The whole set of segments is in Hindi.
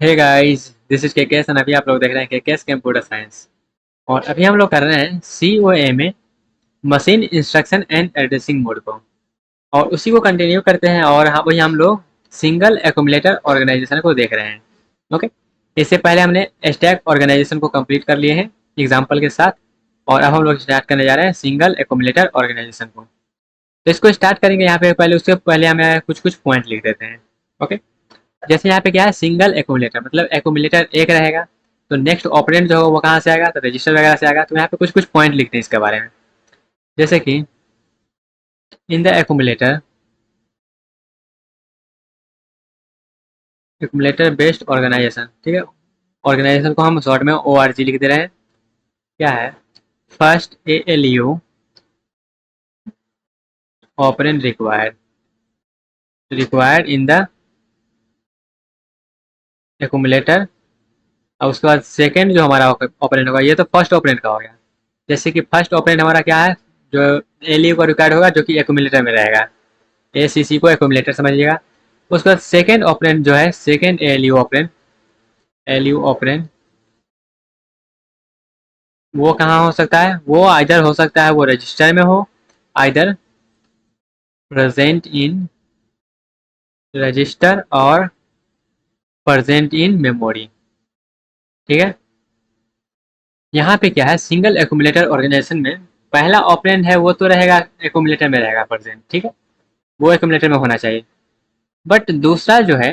Hey guys, this is KKS and अभी आप लोग देख रहे हैं केकेएस कंप्यूटर साइंस। और अभी हम लोग कर रहे हैं सीओए में machine instruction and addressing mode को। और उसी को कंटिन्यू करते हैं और वही हम लोग सिंगल एक्यूमुलेटर ऑर्गेनाइजेशन को देख रहे हैं। ओके, इससे पहले हमने स्टैक ऑर्गेनाइजेशन को कंप्लीट कर लिए हैं एग्जाम्पल के साथ। और अब हम लोग स्टार्ट करने जा रहे हैं सिंगल एक्यूमुलेटर ऑर्गेनाइजेशन को। तो इसको स्टार्ट करेंगे यहाँ पे, पहले उससे पहले हमें कुछ कुछ पॉइंट लिख देते हैं। ओके, जैसे यहाँ पे क्या है, सिंगल एक्यूमुलेटर मतलब एक्यूमुलेटर एक रहेगा, तो नेक्स्ट ऑपरेंड जो होगा वो कहाँ से आएगा, तो रजिस्टर वगैरह से आएगा। तो यहाँ पे कुछ कुछ पॉइंट लिखते हैं इसके बारे में। जैसे कि in the accumulator based organisation, ठीक है। ऑर्गेनाइजेशन को हम शॉर्ट में ORG लिख दे रहे हैं। क्या है, first ALU operand required in the accumulator. और उसके बाद सेकेंड जो हमारा ऑपरेंड होगा, ये तो फर्स्ट ऑपरेंड का हो गया। जैसे कि फर्स्ट ऑपरेंड हमारा क्या है, जो एलयू को रिक्वायर्ड होगा जो कि एक्यूमुलेटर में रहेगा। ACC को एक्यूमुलेटर समझिएगा। उसके बाद सेकेंड ऑपरेंड जो है, सेकेंड एलयू ऑपरेंड वो कहाँ हो सकता है, वो आइदर हो सकता है वो रजिस्टर में हो, आइदर प्रेजेंट इन रजिस्टर और प्रेजेंट इन मेमोरी। ठीक है। यहाँ पे क्या है, सिंगल एक्यूमुलेटर ऑर्गेनाइजेशन में पहला ऑपरेंड है वो तो रहेगा एक्यूमुलेटर में रहेगा प्रेजेंट, ठीक है, वो एक्यूमुलेटर में होना चाहिए। बट दूसरा जो है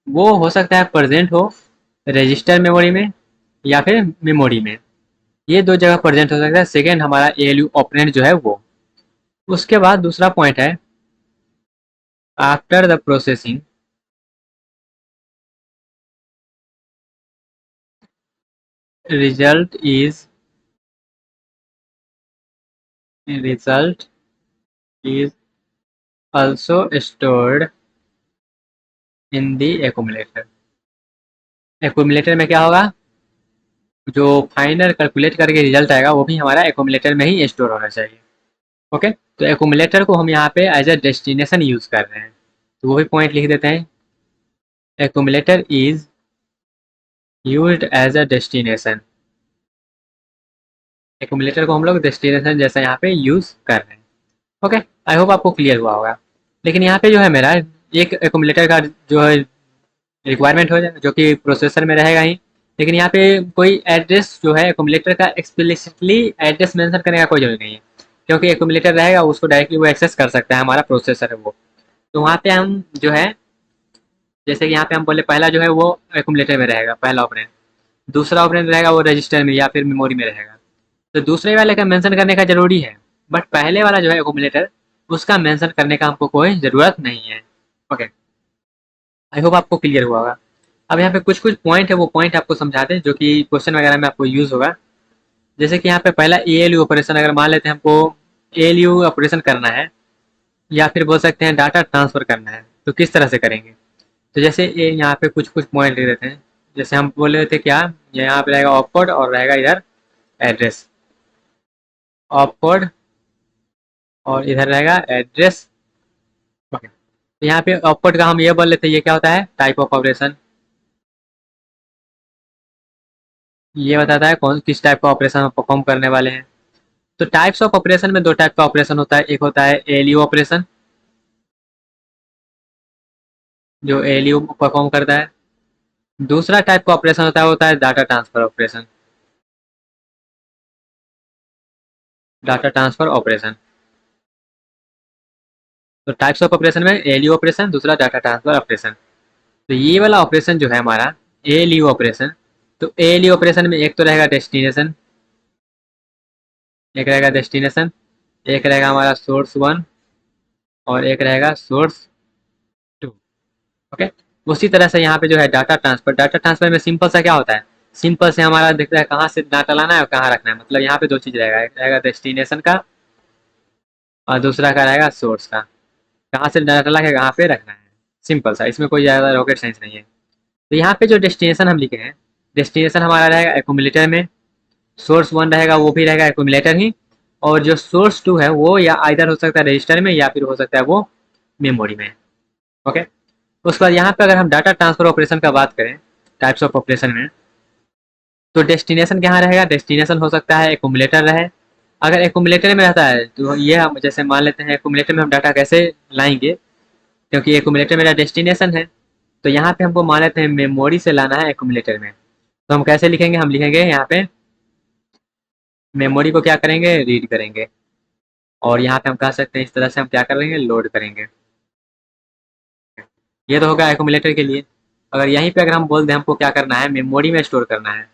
वो हो सकता है प्रेजेंट हो रजिस्टर मेमोरी में या फिर मेमोरी में, ये दो जगह प्रेजेंट हो सकता है सेकेंड हमारा ALU ऑपरेंड जो है वो। उसके बाद दूसरा पॉइंट है, after the processing result is result is also stored in the accumulator. Accumulator में क्या होगा, जो फाइनल कैलकुलेट करके रिजल्ट आएगा वो भी हमारा एक्यूमुलेटर में ही स्टोर होना चाहिए। ओके, तो एक्यूमुलेटर को हम यहाँ पे एज ए डेस्टिनेशन यूज कर रहे हैं, तो वो भी पॉइंट लिख देते हैं। Accumulator is used as a destination. Accumulator को हम लोग डेस्टिनेशन जैसा यहाँ पे यूज कर रहे हैं। ओके, आई होप आपको क्लियर हुआ होगा। लेकिन यहाँ पे जो है मेरा एक एक्यूमुलेटर का जो है रिक्वायरमेंट हो जाए जो कि प्रोसेसर में रहेगा ही। लेकिन यहाँ पे कोई एड्रेस जो है एक्यूमुलेटर का एक्सप्लिसिटली एड्रेस मेंशन करने का कोई जरूरी नहीं है, क्योंकि एक्यूमुलेटर रहेगा उसको डायरेक्टली वो एक्सेस कर सकता है, हमारा प्रोसेसर है वो। तो वहाँ पे हम जो है, जैसे कि यहाँ पे हम बोले पहला जो है वो एक्यूमुलेटर में रहेगा पहला ऑपरेंड, दूसरा ऑपरेंड रहेगा वो रजिस्टर में या फिर मेमोरी में रहेगा। तो दूसरे वाले का मेंशन करने का जरूरी है, बट पहले वाला जो है एक्यूमुलेटर उसका मेंशन करने का हमको कोई ज़रूरत नहीं है। ओके, आई होप आपको क्लियर हुआ होगा। अब यहाँ पे कुछ कुछ पॉइंट है, वो पॉइंट आपको समझाते हैं जो कि क्वेश्चन वगैरह में आपको यूज़ होगा। जैसे कि यहाँ पे पहला ALU ऑपरेशन, अगर मान लेते हैं हमको ALU ऑपरेशन करना है या फिर बोल सकते हैं डाटा ट्रांसफ़र करना है, तो किस तरह से करेंगे। तो जैसे ये यहाँ पे कुछ कुछ पॉइंट लिख देते हैं। जैसे हम बोल रहे थे क्या, यहाँ पे रहेगा ऑपकोड और रहेगा इधर एड्रेस, ऑपकोड और इधर रहेगा एड्रेस। ओके, तो यहाँ पे ऑपकोड का हम ये बोल लेते हैं, ये क्या होता है, टाइप ऑफ ऑपरेशन। ये बताता है कौन किस टाइप का ऑपरेशन हम परफॉर्म करने वाले हैं। तो टाइप्स ऑफ ऑपरेशन में दो टाइप का ऑपरेशन होता है, एक होता है ALU ऑपरेशन जो ALU परफॉर्म करता है, दूसरा टाइप का ऑपरेशन होता है data transfer operation, data transfer operation. तो टाइप्स ऑफ ऑपरेशन में ALU ऑपरेशन, दूसरा डाटा ट्रांसफर ऑपरेशन। तो ये वाला ऑपरेशन जो है हमारा ALU ऑपरेशन, तो ALU ऑपरेशन में एक तो रहेगा डेस्टिनेशन, एक रहेगा डेस्टिनेशन, एक रहेगा हमारा सोर्स वन और एक रहेगा सोर्स टू। ओके, उसी तरह से यहाँ पे जो है डाटा ट्रांसफर में सिंपल सा क्या होता है, सिंपल से हमारा दिखता है कहाँ से डाटा लाना है और कहाँ रखना है। मतलब यहाँ पे दो चीज़ रहेगा, एक रहेगा डेस्टिनेशन का और दूसरा का रहेगा सोर्स का, कहाँ से डाटा ला के कहाँ पे रखना है। सिंपल सा, इसमें कोई ज़्यादा रॉकेट साइंस नहीं है। तो यहाँ पे जो डेस्टिनेशन हम लिखे हैं, डेस्टिनेशन हमारा रहेगा एक्यूमुलेटर में, सोर्स वन रहेगा वो भी रहेगा एक्यूमुलेटर ही, और जो सोर्स टू है वो या आइदर हो सकता है रजिस्टर में या फिर हो सकता है वो मेमोरी में। ओके, उसके बाद यहाँ पे अगर हम डाटा ट्रांसफर ऑपरेशन का बात करें, टाइप्स ऑफ ऑपरेशन में। तो डेस्टिनेशन कहाँ रहेगा, डेस्टिनेशन हो सकता है एक्यूमुलेटर रहे। अगर एक्यूमुलेटर में रहता है तो ये हम जैसे मान लेते हैं एक्यूमुलेटर में हम डाटा कैसे लाएंगे, क्योंकि एक्यूमुलेटर मेरा डेस्टिनेशन है। तो यहाँ पे हमको मान लेते हैं मेमोरी से लाना है एक्यूमुलेटर में। तो हम कैसे लिखेंगे, हम लिखेंगे यहाँ पे मेमोरी को क्या करेंगे, रीड करेंगे। और यहाँ पे हम कह सकते हैं इस तरह से हम क्या करेंगे, लोड करेंगे। ये तो होगा एक्यूमुलेटर के लिए। अगर यहीं पे अगर हम बोल दें हमको क्या करना है, मेमोरी में स्टोर करना है,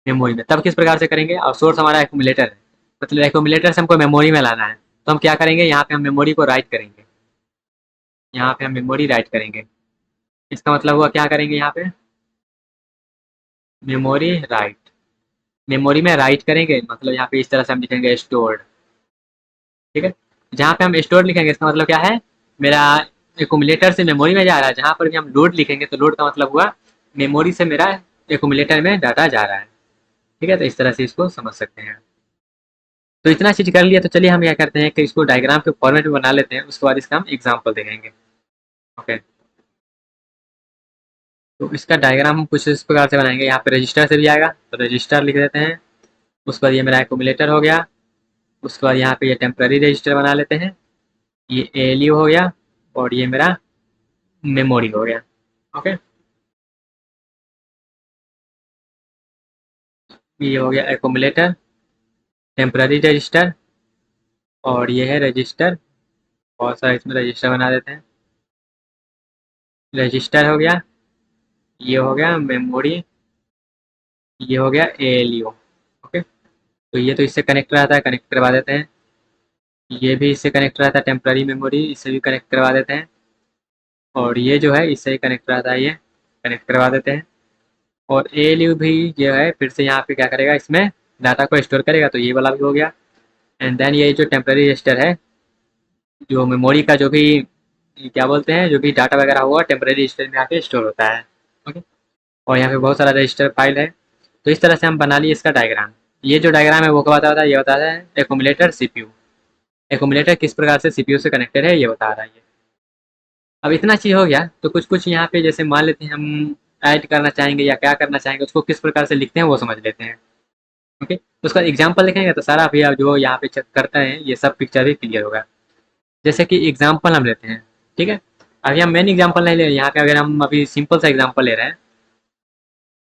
मेमोरी में, तब किस प्रकार से करेंगे। और सोर्स हमारा एक्यूमुलेटर है, मतलब एक्यूमुलेटर से हमको मेमोरी में लाना है। तो हम क्या करेंगे, यहाँ पे हम मेमोरी को राइट करेंगे, यहाँ पे हम मेमोरी राइट करेंगे। इसका मतलब हुआ क्या करेंगे, यहाँ पे मेमोरी राइट, मेमोरी में राइट करेंगे, मतलब यहाँ पे इस तरह से हम लिखेंगे स्टोर्ड। ठीक है, जहाँ पे हम स्टोर लिखेंगे इसका मतलब क्या है, मेरा एक्यूमुलेटर से मेमोरी में जा रहा है। जहाँ पर भी हम लोड लिखेंगे तो लोड का मतलब हुआ मेमोरी से मेरा एक्यूमुलेटर में डाटा जा रहा है। ठीक है, तो इस तरह से इसको समझ सकते हैं। तो इतना चीज कर लिया, तो चलिए हम क्या करते हैं कि इसको डायग्राम के फॉर्मेट में बना लेते हैं, उसके बाद इसका हम एग्जाम्पल देखेंगे। ओके, तो इसका डायग्राम हम कुछ इस प्रकार से बनाएंगे। यहाँ पे रजिस्टर से भी आएगा, तो रजिस्टर लिख देते हैं। उसके बाद ये मेरा एक्यूमुलेटर हो गया। उसके बाद यहाँ पे ये टेम्पररी रजिस्टर बना लेते हैं। ये एएलयू हो गया, और ये मेरा मेमोरी हो गया। ओके, ये हो गया एक्यूमुलेटर, टेम्पररी रजिस्टर, और ये है रजिस्टर। बहुत सारा इसमें रजिस्टर बना देते हैं। रजिस्टर हो गया, ये हो गया मेमोरी, ये हो गया एएलयू। ओके, तो ये तो इससे कनेक्ट रहता है, कनेक्ट करवा देते हैं। ये भी इससे कनेक्ट रहता है, टेम्पररी मेमोरी, इससे भी कनेक्ट करवा देते हैं। और ये जो है इससे ही कनेक्ट रहता है, ये कनेक्ट करवा देते हैं। और एएलयू भी जो है फिर से यहाँ पे क्या करेगा, इसमें डाटा को स्टोर करेगा, तो ये वाला भी हो गया। एंड देन ये जो टेम्पररी रजिस्टर है, जो मेमोरी का जो भी क्या बोलते हैं, जो भी डाटा वगैरह हुआ टेम्पररी रजिस्टर में आके स्टोर होता है। ओके, और यहाँ पे बहुत सारा रजिस्टर फाइल है। तो इस तरह से हम बना लिए इसका डायग्राम। ये जो डायग्राम है वो क्या बताता है, ये बताता है एक्यूमुलेटर सीपीयू, एक्यूमुलेटर किस प्रकार से सीपीयू से कनेक्टेड है ये बता रहा है ये। अब इतना चीज़ हो गया, तो कुछ कुछ यहाँ पे जैसे मान लेते हैं हम ऐड करना चाहेंगे या क्या करना चाहेंगे, उसको किस प्रकार से लिखते हैं वो समझ लेते हैं। ओके, तो उसका एग्जाम्पल लिखेंगे तो सारा भैया जो यहाँ पे चेक करते हैं ये सब पिक्चर भी क्लियर होगा। जैसे कि एग्जाम्पल हम लेते हैं, ठीक है। अभी हम मेन एग्जाम्पल नहीं ले रहे हैं यहाँ पे, अगर हम अभी सिंपल सा एग्जाम्पल ले रहे हैं।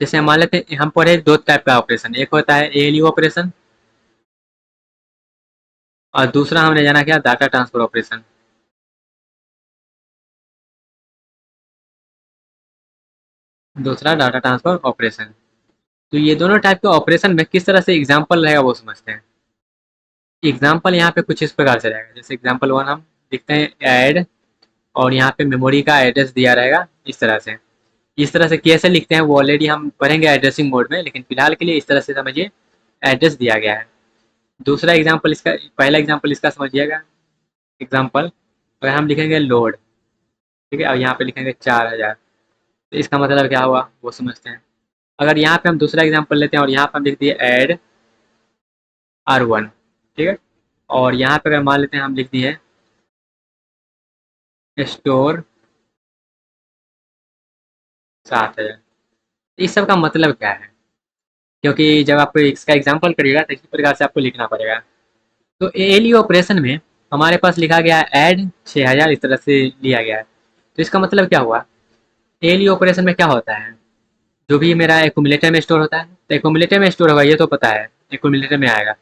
जैसे हम मान लेते हैं, हम पढ़े दो टाइप का ऑपरेशन, एक होता है एएलयू ऑपरेशन, और दूसरा हमने जाना क्या, डाटा ट्रांसफर ऑपरेशन। दूसरा डाटा ट्रांसफर ऑपरेशन। तो ये दोनों टाइप के ऑपरेशन में किस तरह से एग्जाम्पल रहेगा वो समझते हैं। एग्जाम्पल यहाँ पे कुछ इस प्रकार से रहेगा, जैसे एग्जाम्पल वन हम लिखते हैं ऐड, और यहाँ पे मेमोरी का एड्रेस दिया रहेगा इस तरह से। इस तरह से कैसे लिखते हैं वो ऑलरेडी हम पढ़ेंगे एड्रेसिंग मोड में, लेकिन फिलहाल के लिए इस तरह से समझिए एड्रेस दिया गया है। दूसरा एग्जाम्पल इसका, पहला एग्जाम्पल इसका समझिएगा। एग्जाम्पल अगर हम लिखेंगे लोड, ठीक है, और यहाँ पे लिखेंगे 4000, तो इसका मतलब क्या हुआ वो समझते हैं। अगर यहाँ पे हम दूसरा एग्जाम्पल लेते हैं और यहाँ पे हम लिख दिए ऐड R1, ठीक है, और यहाँ पे अगर मान लेते हैं हम लिख दिए स्टोर 7000, इस सब का मतलब क्या है, क्योंकि जब आप इसका एग्जाम्पल करिएगा तो इसी प्रकार से आपको लिखना पड़ेगा। तो एएलयू ऑपरेशन में हमारे पास लिखा गया है ऐड 6000, इस तरह से लिया गया है। तो इसका मतलब क्या हुआ, एएलयू ऑपरेशन में क्या होता है, जो भी मेरा एक्यूमुलेटर में स्टोर होता है, तो एक्यूमुलेटर में स्टोर होगा ये तो पता है, एक्यूमुलेटर में आएगा।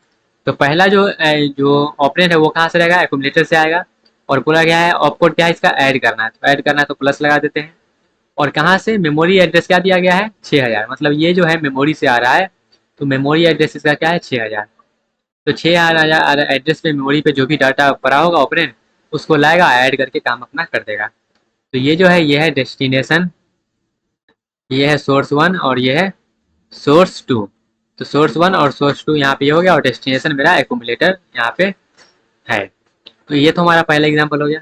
तो पहला जो ऑपरेंड है वो कहाँ से रहेगा, एक्यूमुलेटर से आएगा। और बोला गया है ऑपकोड क्या है इसका, ऐड करना है, तो ऐड करना है तो प्लस लगा देते हैं। और कहाँ से, मेमोरी एड्रेस क्या दिया गया है, 6000, मतलब ये जो है मेमोरी से आ रहा है। तो मेमोरी एड्रेस इसका क्या है, 6000। तो 6000 एड्रेस पे मेमोरी पे जो भी डाटा पड़ा होगा ऑपरेंड, उसको लाएगा, ऐड करके काम अपना कर देगा। तो ये जो है ये है डेस्टिनेशन, ये है सोर्स वन, और ये है सोर्स टू। तो सोर्स वन और सोर्स टू यहाँ पे हो गया, और डेस्टिनेशन मेरा एक्यूमुलेटर यहाँ पे है। तो ये तो हमारा पहला एग्जांपल हो गया।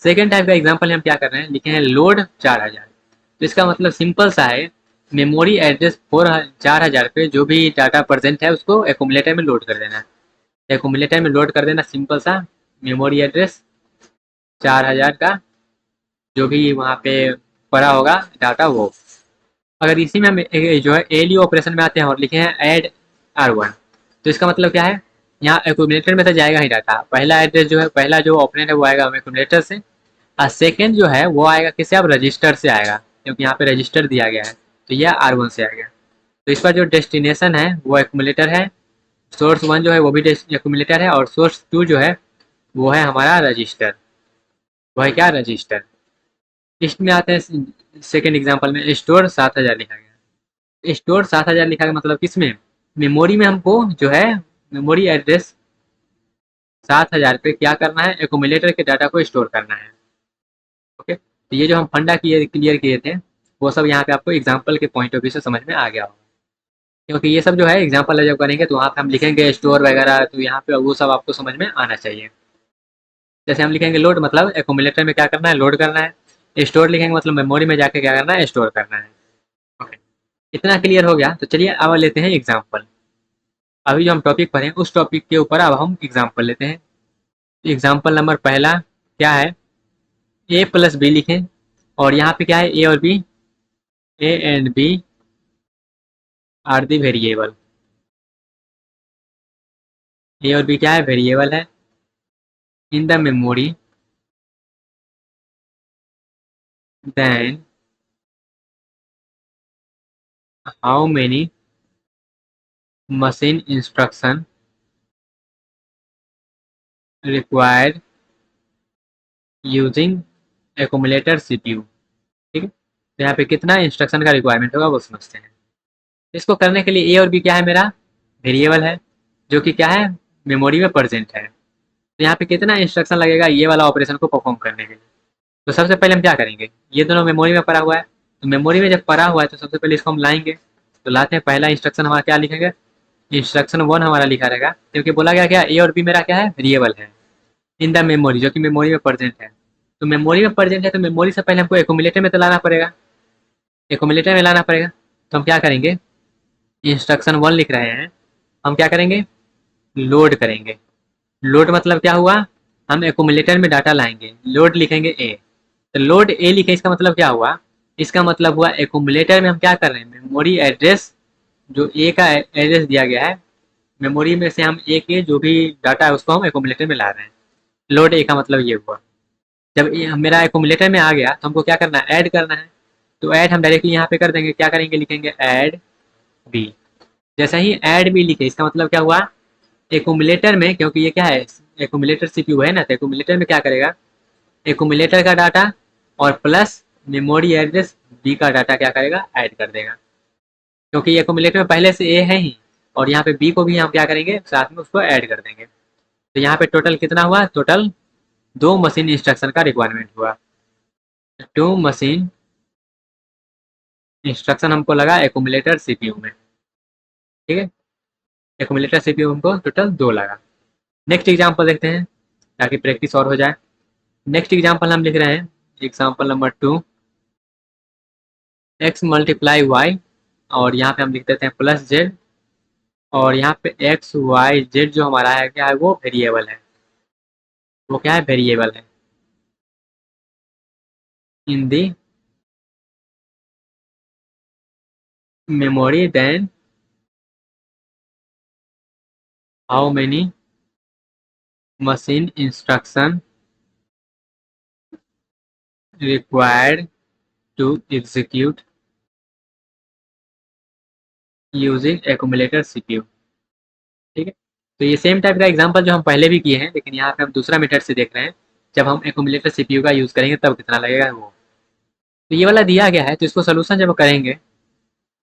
सेकेंड टाइप का एग्जांपल हम क्या कर रहे हैं, लिखे हैं लोड 4000। तो इसका मतलब सिंपल सा है, मेमोरी एड्रेस 4000 पे जो भी डाटा प्रेजेंट है उसको एक्यूमुलेटर में लोड कर देना है। एक्यूमुलेटर में लोड कर देना, सिंपल सा, मेमोरी एड्रेस 4000 का जो भी वहाँ पे पड़ा होगा डाटा वो। अगर इसी में हम जो है एलयू ऑपरेशन में आते हैं और लिखे हैं ऐड R1, तो इसका मतलब क्या है, यहाँ एक्यूमुलेटर में तो जाएगा ही डाटा, पहला एड्रेस जो है, पहला जो ऑपरेंड है वो आएगा एक्यूमुलेटर से, और सेकेंड जो है वो आएगा किससे, अब रजिस्टर से आएगा, क्योंकि यहाँ पे रजिस्टर दिया गया है, तो यह R1 से आएगा। तो इसका जो डेस्टिनेशन है वो एक्यूमुलेटर है, सोर्स वन जो है वो भी एक्यूमुलेटर है, और सोर्स टू जो है वो है हमारा रजिस्टर, वो है क्या, रजिस्टर। लिस्ट में आते हैं सेकेंड एग्जाम्पल में, स्टोर 7000 लिखा गया। स्टोर 7000 लिखा गया मतलब किसमें, मेमोरी में हमको जो है मेमोरी एड्रेस 7000 पे क्या करना है, एक्यूमुलेटर के डाटा को स्टोर करना है। ओके, तो ये जो हम फंडा क्लियर किए थे वो सब यहाँ पे आपको एग्जाम्पल के पॉइंट ऑफ व्यू से समझ में आ गया होगा, क्योंकि ये सब जो है एग्जाम्पल जब करेंगे तो वहाँ पे हम लिखेंगे स्टोर वगैरह, तो यहाँ पे वो सब आपको समझ में आना चाहिए। जैसे हम लिखेंगे लोड, मतलब एक्यूमुलेटर में क्या करना है, लोड करना है। स्टोर लिखेंगे मतलब मेमोरी में जाके क्या करना है, स्टोर करना है। ओके, इतना क्लियर हो गया, तो चलिए अब लेते हैं एग्जाम्पल। अभी जो हम टॉपिक पढ़े उस टॉपिक के ऊपर अब हम एग्जाम्पल लेते हैं। एग्जाम्पल नंबर पहला क्या है, ए प्लस बी लिखें, और यहाँ पे क्या है, ए और B, A and B are the variable. A और बी क्या है, वेरिएबल है in the memory, then how many machine instruction required using accumulator CPU. ठीक है, तो यहाँ पे कितना इंस्ट्रक्शन का रिक्वायरमेंट होगा वो समझते हैं। इसको करने के लिए ए और बी क्या है, मेरा वेरिएबल है, जो कि क्या है, मेमोरी में प्रेजेंट है। तो यहाँ पे कितना इंस्ट्रक्शन लगेगा ये वाला ऑपरेशन को परफॉर्म करने के लिए। तो सबसे पहले हम क्या करेंगे, ये दोनों मेमोरी में पड़ा हुआ है, तो मेमोरी में जब पड़ा हुआ है तो सबसे पहले इसको हम लाएंगे। तो लाते हैं, पहला इंस्ट्रक्शन हमारा क्या लिखेंगे, इंस्ट्रक्शन वन हमारा लिखा रहेगा, क्योंकि बोला गया क्या, ए और बी मेरा क्या है, वेरिएबल है इन द मेमोरी, जो कि मेमोरी में प्रेजेंट है। तो मेमोरी में प्रेजेंट है तो मेमोरी से पहले हमको एक्यूमुलेटर में तो लाना पड़ेगा, एक्यूमुलेटर में लाना पड़ेगा। तो हम क्या करेंगे, इंस्ट्रक्शन वन लिख रहे हैं, हम क्या करेंगे, लोड करेंगे। लोड मतलब क्या हुआ, हम एक्यूमुलेटर में डाटा लाएंगे, लोड लिखेंगे ए। तो लोड ए लिखे, इसका मतलब क्या हुआ, इसका मतलब हुआ एक्यूमुलेटर में हम क्या कर रहे हैं, मेमोरी एड्रेस जो ए का एड्रेस दिया गया है, मेमोरी में से हम ए के जो भी डाटा है उसको हम एक्यूमुलेटर में ला रहे हैं। लोड ए का मतलब ये हुआ। जब मेरा एक्यूमुलेटर में आ गया तो हमको क्या करना है, ऐड करना है। तो ऐड हम डायरेक्टली यहाँ पे कर देंगे, क्या करेंगे, लिखेंगे ऐड बी। जैसा ही ऐड बी लिखे, इसका मतलब क्या हुआ, एक्यूमुलेटर में, क्योंकि ये क्या है, एक्यूमुलेटर सीपीयू है ना, तो एक्यूमुलेटर में क्या करेगा, एक्यूमुलेटर का डाटा और प्लस मेमोरी एड्रेस बी का डाटा क्या करेगा, ऐड कर देगा। क्योंकि एक्यूमुलेटर में पहले से ए है ही, और यहाँ पे बी को भी हम क्या करेंगे, साथ में उसको ऐड कर देंगे। तो यहाँ पे टोटल कितना हुआ, टोटल दो मशीन इंस्ट्रक्शन का रिक्वायरमेंट हुआ, टू मशीन इंस्ट्रक्शन हमको लगा एक्यूमुलेटर सीपीयू में। ठीक है, एक्यूमुलेटर सीपीयू हमको टोटल दो लगा। नेक्स्ट एग्जांपल देखते हैं ताकि प्रैक्टिस और हो जाए। नेक्स्ट एग्जांपल हम लिख रहे हैं, example number 2, X multiply Y, और यहाँ पे हम लिख देते हैं प्लस जेड, और यहाँ पे एक्स वाई जेड जो हमारा है क्या है, वो वेरिएबल है, वो क्या है, वेरिएबल है in the memory, then how many machine instruction required to execute using accumulator CPU. ठीक है, तो ये सेम टाइप का एग्जांपल जो हम पहले भी किए हैं, लेकिन यहाँ पे हम दूसरा मेथड से देख रहे हैं, जब हम एक्यूमुलेटर सीपीयू का यूज़ करेंगे तब कितना लगेगा वो। तो ये वाला दिया गया है, तो इसको सोल्यूशन जब करेंगे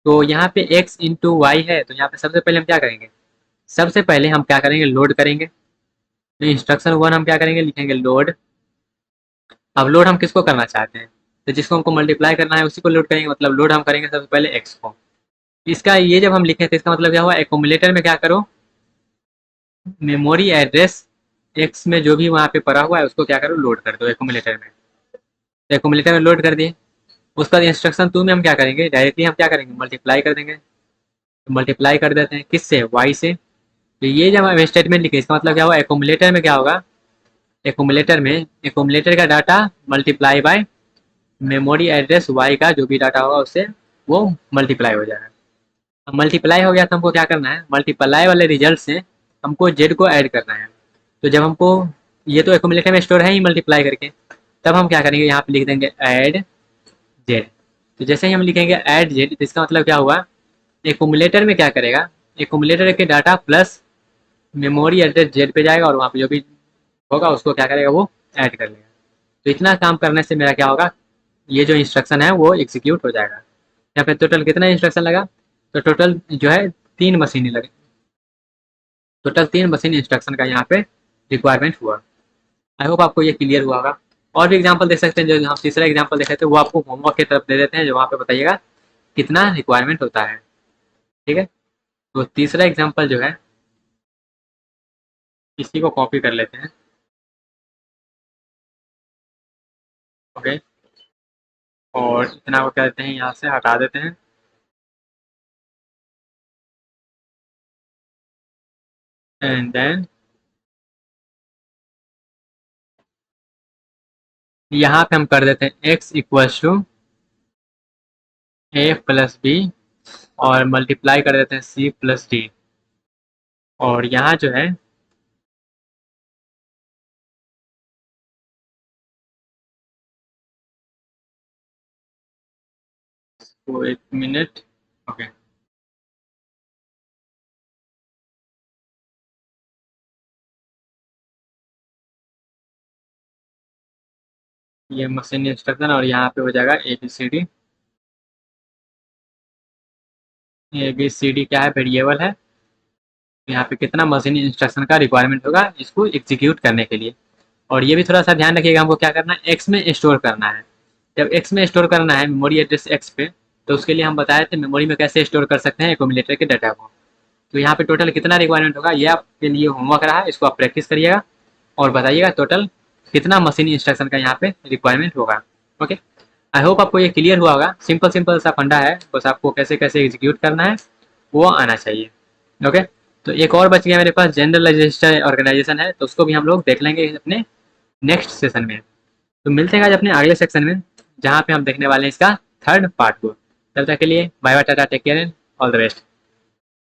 तो यहाँ पे x इंटू वाई है, तो यहाँ पे सबसे पहले हम क्या करेंगे, सबसे पहले हम क्या करेंगे, लोड करेंगे। तो इंस्ट्रक्शन वन हम क्या करेंगे, लिखेंगे लोड। अब लोड हम किसको करना चाहते हैं, तो जिसको हमको मल्टीप्लाई करना है उसी को लोड करेंगे, मतलब लोड हम करेंगे सबसे पहले x को। इसका ये जब हम लिखे तो इसका मतलब क्या हुआ, एक्यूमुलेटर में क्या करो, मेमोरी एड्रेस एक्स में जो भी वहाँ पे पड़ा हुआ है उसको क्या करो, लोड कर दो एक्यूमुलेटर में। तो एक्यूमुलेटर में लोड कर दिए, उसका इंस्ट्रक्शन टू में हम क्या करेंगे, डायरेक्टली हम क्या करेंगे, मल्टीप्लाई कर देंगे। तो मल्टीप्लाई कर देते हैं किससे, वाई से। तो ये जब हम स्टेटमेंट लिखे इसका मतलब क्या हुआ, एक्यूमुलेटर में क्या होगा, एक्यूमुलेटर में एक्यूमुलेटर का data multiply by memory address Y का जो भी डाटा होगा उससे वो मल्टीप्लाई हो जाएगा। अब मल्टीप्लाई हो गया तो हमको क्या करना है, मल्टीप्लाई वाले रिजल्ट से हमको जेड को ऐड करना है। तो जब हमको ये तो एक्यूमुलेटर में स्टोर है ही मल्टीप्लाई करके, तब हम क्या करेंगे, यहाँ पे लिख देंगे ऐड जेड। तो जैसे ही हम लिखेंगे ऐड जेड, तो इसका मतलब क्या हुआ, एक्यूमुलेटर में क्या करेगा, एक्यूमुलेटर के data plus memory address Z पे जाएगा और वहाँ पे जो भी होगा उसको क्या करेगा, वो ऐड कर लेगा। तो इतना काम करने से मेरा क्या होगा, ये जो इंस्ट्रक्शन है वो एग्जीक्यूट हो जाएगा। यहाँ पे टोटल कितना इंस्ट्रक्शन लगा, तो टोटल जो है 3 मशीनें लगे, टोटल 3 मशीन इंस्ट्रक्शन का यहाँ पे रिक्वायरमेंट हुआ। आई होप आपको ये क्लियर हुआ होगा। और भी एग्जांपल देख सकते हैं, जो हम तीसरा एग्जांपल देख रहे थे वो आपको होमवर्क की तरफ दे देते हैं, जो वहाँ पे बताइएगा कितना रिक्वायरमेंट होता है। ठीक है, तो तीसरा एग्जाम्पल जो है इसी को कॉपी कर लेते हैं। ओके, और इतना को क्या देते हैं, यहाँ से हटा देते हैं। एंड देन यहाँ पे हम कर देते हैं x equals to A plus B, और मल्टीप्लाई कर देते हैं c प्लस डी। और यहाँ जो है वो 1 मिनट। ओके, ये मशीन इंस्ट्रक्शन, और यहाँ पे हो जाएगा ए बी सी डी क्या है, वेरिएबल है। यहाँ पे कितना मशीन इंस्ट्रक्शन का रिक्वायरमेंट होगा इसको एग्जीक्यूट करने के लिए। और ये भी थोड़ा सा ध्यान रखिएगा, हमको क्या करना है, एक्स में स्टोर करना है। जब एक्स में स्टोर करना है मेमोरी एड्रेस एक्स पे, तो उसके लिए हम बताए थे मेमोरी में कैसे स्टोर कर सकते हैं एक्यूमुलेटर के डाटा को। तो यहाँ पे टोटल कितना रिक्वायरमेंट होगा, ये आपके लिए होमवर्क रहा है, इसको आप प्रैक्टिस करिएगा और बताइएगा टोटल कितना मशीन इंस्ट्रक्शन का यहाँ पे रिक्वायरमेंट होगा। ओके, आई होप आपको ये क्लियर हुआ होगा। सिंपल सिंपल सा फंडा है, बस आपको कैसे कैसे एग्जीक्यूट करना है वो आना चाहिए। ओके, तो एक और बच गया मेरे पास, जनरल रजिस्टर ऑर्गेनाइजेशन है, तो उसको भी हम लोग देख लेंगे अपने नेक्स्ट सेशन में। तो मिलते हैं आज अपने अगले सेक्शन में, जहाँ पे हम देखने वाले हैं इसका थर्ड पार्ट को। तब तक के लिए bye bye, tata, take care and all the best.